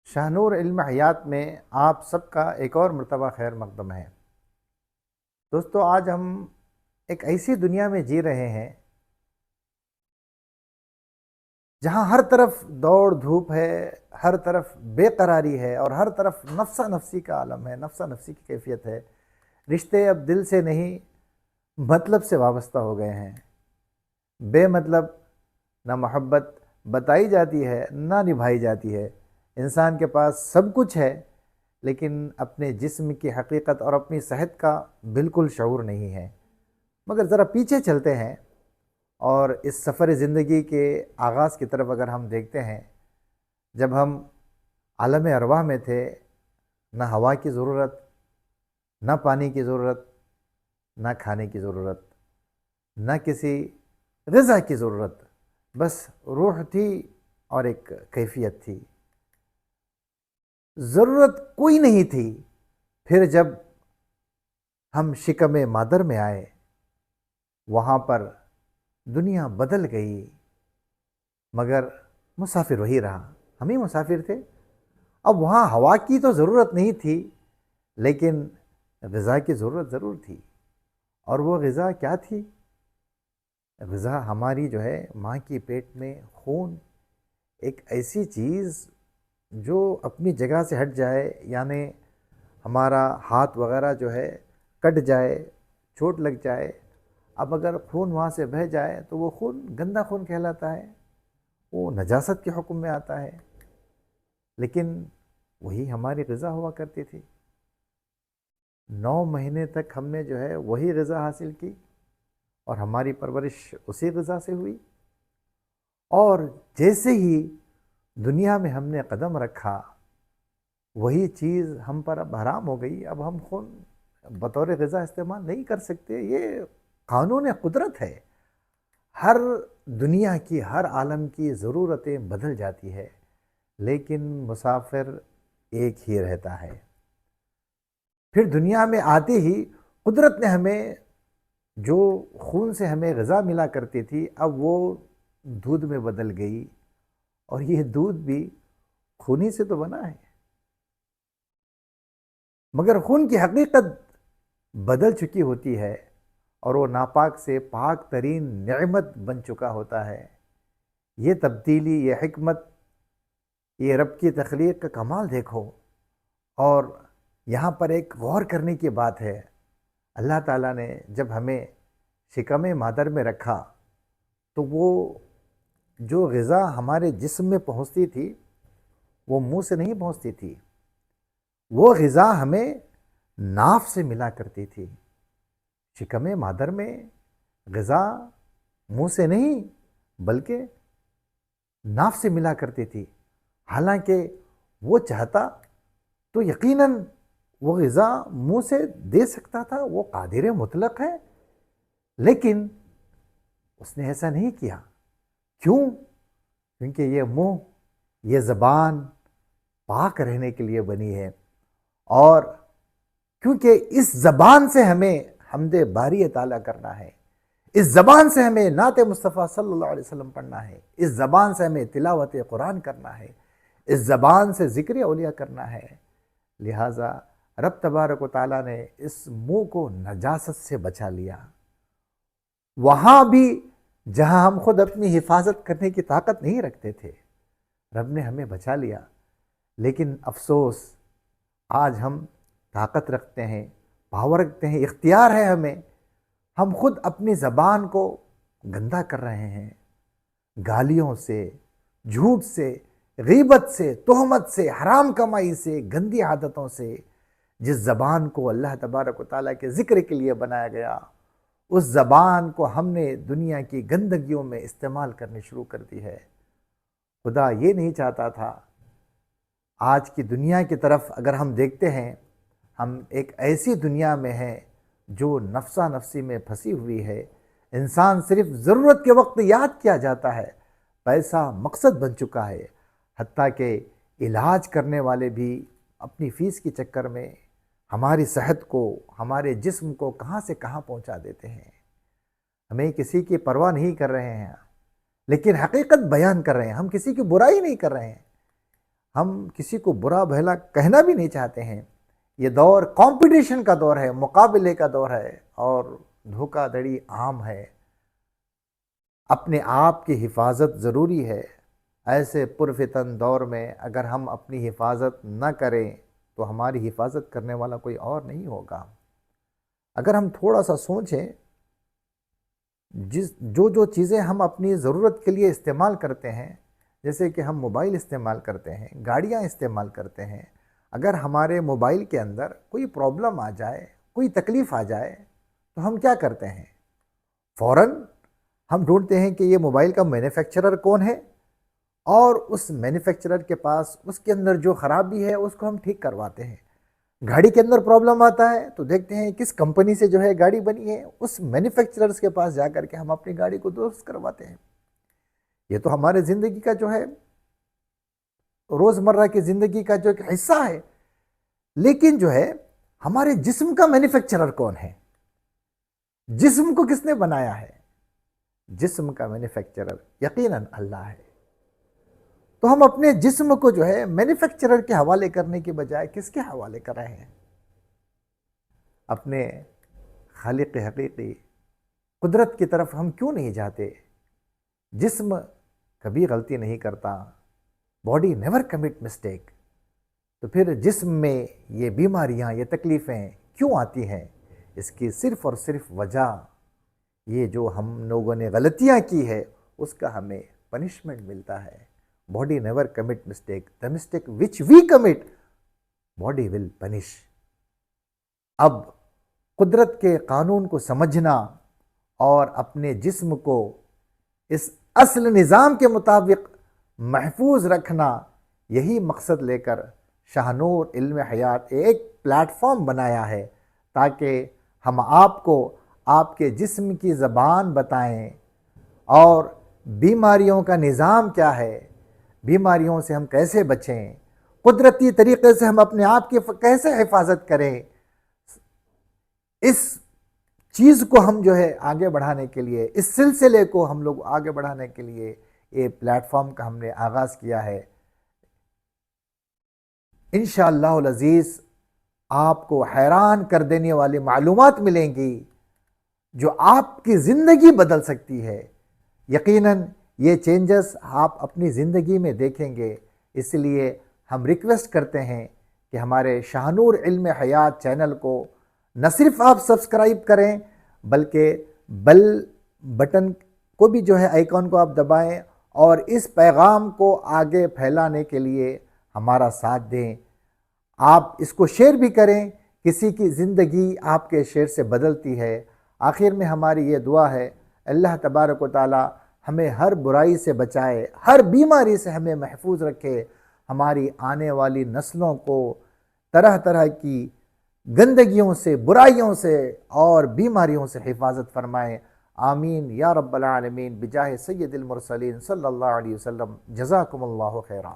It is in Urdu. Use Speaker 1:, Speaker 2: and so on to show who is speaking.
Speaker 1: شاہنور علم حیات میں آپ سب کا ایک اور مرتبہ خیر مقدم ہے۔ دوستو، آج ہم ایک ایسی دنیا میں جی رہے ہیں جہاں ہر طرف دوڑ دھوپ ہے، ہر طرف بے قراری ہے اور ہر طرف نفسا نفسی کا عالم ہے، نفسا نفسی کی کیفیت ہے۔ رشتے اب دل سے نہیں مطلب سے وابستہ ہو گئے ہیں۔ بے مطلب نہ محبت بتائی جاتی ہے نہ نبھائی جاتی ہے۔ انسان کے پاس سب کچھ ہے لیکن اپنے جسم کی حقیقت اور اپنی صحت کا بالکل شعور نہیں ہے۔ مگر ذرا پیچھے چلتے ہیں اور اس سفر زندگی کے آغاز کی طرف اگر ہم دیکھتے ہیں، جب ہم عالم ارواح میں تھے، نہ ہوا کی ضرورت، نہ پانی کی ضرورت، نہ کھانے کی ضرورت، نہ کسی غذا کی ضرورت، بس روح تھی اور ایک کیفیت تھی، ضرورت کوئی نہیں تھی۔ پھر جب ہم شکم مادر میں آئے، وہاں پر دنیا بدل گئی، مگر مسافر وہی رہا، ہم ہی مسافر تھے۔ اب وہاں ہوا کی تو ضرورت نہیں تھی لیکن غذا کی ضرورت ضرور تھی۔ اور وہ غذا کیا تھی؟ غذا ہماری جو ہے ماں کی پیٹ میں خون، ایک ایسی چیز جو اپنی جگہ سے ہٹ جائے، یعنی ہمارا ہاتھ وغیرہ جو ہے کٹ جائے، چوٹ لگ جائے، اب اگر خون وہاں سے بہہ جائے تو وہ خون گندا خون کہلاتا ہے، وہ نجاست کے حکم میں آتا ہے۔ لیکن وہی ہماری غذا ہوا کرتی تھی۔ 9 مہینے تک ہم نے جو ہے وہی غذا حاصل کی اور ہماری پرورش اسی غذا سے ہوئی، اور جیسے ہی دنیا میں ہم نے قدم رکھا وہی چیز ہم پر اب حرام ہو گئی۔ اب ہم خون بطور غذا استعمال نہیں کر سکتے۔ یہ قانون قدرت ہے۔ ہر دنیا کی، ہر عالم کی ضرورتیں بدل جاتی ہے لیکن مسافر ایک ہی رہتا ہے۔ پھر دنیا میں آتے ہی قدرت نے ہمیں جو خون سے ہمیں غذا ملا کرتی تھی، اب وہ دودھ میں بدل گئی، اور یہ دودھ بھی خونی سے تو بنا ہے، مگر خون کی حقیقت بدل چکی ہوتی ہے اور وہ ناپاک سے پاک ترین نعمت بن چکا ہوتا ہے۔ یہ تبدیلی، یہ حکمت، یہ رب کی تخلیق کا کمال دیکھو۔ اور یہاں پر ایک غور کرنے کی بات ہے، اللہ تعالیٰ نے جب ہمیں شکم مادر میں رکھا تو وہ جو غذا ہمارے جسم میں پہنچتی تھی وہ منہ سے نہیں پہنچتی تھی، وہ غذا ہمیں ناف سے ملا کرتی تھی۔ شکم مادر میں غذا منہ سے نہیں بلکہ ناف سے ملا کرتی تھی۔ حالانکہ وہ چاہتا تو یقیناً وہ غذا منہ سے دے سکتا تھا، وہ قادر مطلق ہے، لیکن اس نے ایسا نہیں کیا۔ کیوں؟ کیونکہ یہ منہ، یہ زبان پاک رہنے کے لیے بنی ہے، اور کیونکہ اس زبان سے ہمیں حمد باری تعالیٰ کرنا ہے، اس زبان سے ہمیں نعت مصطفیٰ صلی اللہ علیہ وسلم پڑھنا ہے، اس زبان سے ہمیں تلاوت قرآن کرنا ہے، اس زبان سے ذکر اولیاء کرنا ہے۔ لہٰذا رب تبارک و تعالیٰ نے اس منہ کو نجاست سے بچا لیا۔ وہاں بھی جہاں ہم خود اپنی حفاظت کرنے کی طاقت نہیں رکھتے تھے، رب نے ہمیں بچا لیا۔ لیکن افسوس، آج ہم طاقت رکھتے ہیں، پاور رکھتے ہیں، اختیار ہے ہمیں، ہم خود اپنی زبان کو گندا کر رہے ہیں، گالیوں سے، جھوٹ سے، غیبت سے، تہمت سے، حرام کمائی سے، گندی عادتوں سے۔ جس زبان کو اللہ تبارک و تعالیٰ کے ذکر کے لیے بنایا گیا، اس زبان کو ہم نے دنیا کی گندگیوں میں استعمال کرنی شروع کر دی ہے۔ خدا یہ نہیں چاہتا تھا۔ آج کی دنیا کی طرف اگر ہم دیکھتے ہیں، ہم ایک ایسی دنیا میں ہیں جو نفسا نفسی میں پھنسی ہوئی ہے۔ انسان صرف ضرورت کے وقت یاد کیا جاتا ہے، پیسہ مقصد بن چکا ہے، حتیٰ کہ علاج کرنے والے بھی اپنی فیس کے چکر میں ہماری صحت کو، ہمارے جسم کو کہاں سے کہاں پہنچا دیتے ہیں۔ ہمیں کسی کی پرواہ نہیں کر رہے ہیں لیکن حقیقت بیان کر رہے ہیں، ہم کسی کی برائی نہیں کر رہے ہیں، ہم کسی کو برا بھلا کہنا بھی نہیں چاہتے ہیں. یہ دور کمپٹیشن کا دور ہے، مقابلے کا دور ہے، اور دھوکہ دھڑی عام ہے. اپنے آپ کی حفاظت ضروری ہے. ایسے پرفتن دور میں اگر ہم اپنی حفاظت نہ کریں تو ہماری حفاظت کرنے والا کوئی اور نہیں ہوگا. اگر ہم تھوڑا سا سوچیں، جو چیزیں ہم اپنی ضرورت کے لیے استعمال کرتے ہیں، جیسے کہ ہم موبائل استعمال کرتے ہیں، گاڑیاں استعمال کرتے ہیں، اگر ہمارے موبائل کے اندر کوئی پرابلم آ جائے، کوئی تکلیف آ جائے تو ہم کیا کرتے ہیں؟ فوراً ہم ڈھونڈتے ہیں کہ یہ موبائل کا مینوفیکچرر کون ہے، اور اس مینوفیکچرر کے پاس اس کے اندر جو خرابی ہے اس کو ہم ٹھیک کرواتے ہیں. گاڑی کے اندر پرابلم آتا ہے تو دیکھتے ہیں کس کمپنی سے جو ہے گاڑی بنی ہے، اس مینوفیکچررز کے پاس جا کر کے ہم اپنی گاڑی کو درست کرواتے ہیں. یہ تو ہمارے زندگی کا جو ہے روزمرہ کی زندگی کا جو ایک حصہ ہے. لیکن جو ہے ہمارے جسم کا مینوفیکچرر کون ہے؟ جسم کو کس نے بنایا ہے؟ جسم کا مینوفیکچرر یقیناً اللہ ہے. تو ہم اپنے جسم کو جو ہے مینوفیکچرر کے حوالے کرنے کے بجائے کس کے حوالے کر رہے ہیں؟ اپنے خالق حقیقی قدرت کی طرف ہم کیوں نہیں جاتے؟ جسم کبھی غلطی نہیں کرتا. Body never commit mistake. تو پھر جسم میں یہ بیماریاں، یہ تکلیفیں کیوں آتی ہیں؟ اس کی صرف اور صرف وجہ یہ جو ہم لوگوں نے غلطیاں کی ہے اس کا ہمیں پنشمنٹ ملتا ہے. Body never commit mistake. The mistake which we commit body will punish. اب قدرت کے قانون کو سمجھنا اور اپنے جسم کو اس اصل نظام کے مطابق محفوظ رکھنا، یہی مقصد لے کر شاہ نور علم حیات ایک پلیٹ فارم بنایا ہے تاکہ ہم آپ کو آپ کے جسم کی زبان بتائیں اور بیماریوں کا نظام کیا ہے، بیماریوں سے ہم کیسے بچیں، قدرتی طریقے سے ہم اپنے آپ کی کیسے حفاظت کریں. اس چیز کو ہم جو ہے آگے بڑھانے کے لیے، اس سلسلے کو ہم لوگ آگے بڑھانے کے لیے یہ پلیٹ فارم کا ہم نے آغاز کیا ہے. انشاءاللہ العزیز آپ کو حیران کر دینے والی معلومات ملیں گی جو آپ کی زندگی بدل سکتی ہے. یقیناً یہ چینجز آپ اپنی زندگی میں دیکھیں گے. اس لیے ہم ریکویسٹ کرتے ہیں کہ ہمارے شاہ نور علم حیات چینل کو نہ صرف آپ سبسکرائب کریں بلکہ بیل بٹن کو بھی جو ہے آئیکن کو آپ دبائیں اور اس پیغام کو آگے پھیلانے کے لیے ہمارا ساتھ دیں. آپ اس کو شیئر بھی کریں. کسی کی زندگی آپ کے شیئر سے بدلتی ہے. آخر میں ہماری یہ دعا ہے، اللہ تبارک و تعالی ہمیں ہر برائی سے بچائے، ہر بیماری سے ہمیں محفوظ رکھے، ہماری آنے والی نسلوں کو طرح طرح کی گندگیوں سے، برائیوں سے اور بیماریوں سے حفاظت فرمائے. آمین یا رب العالمین بجاہ سید المرسلین صلی اللہ علیہ وسلم. جزاکم اللہ خیرا.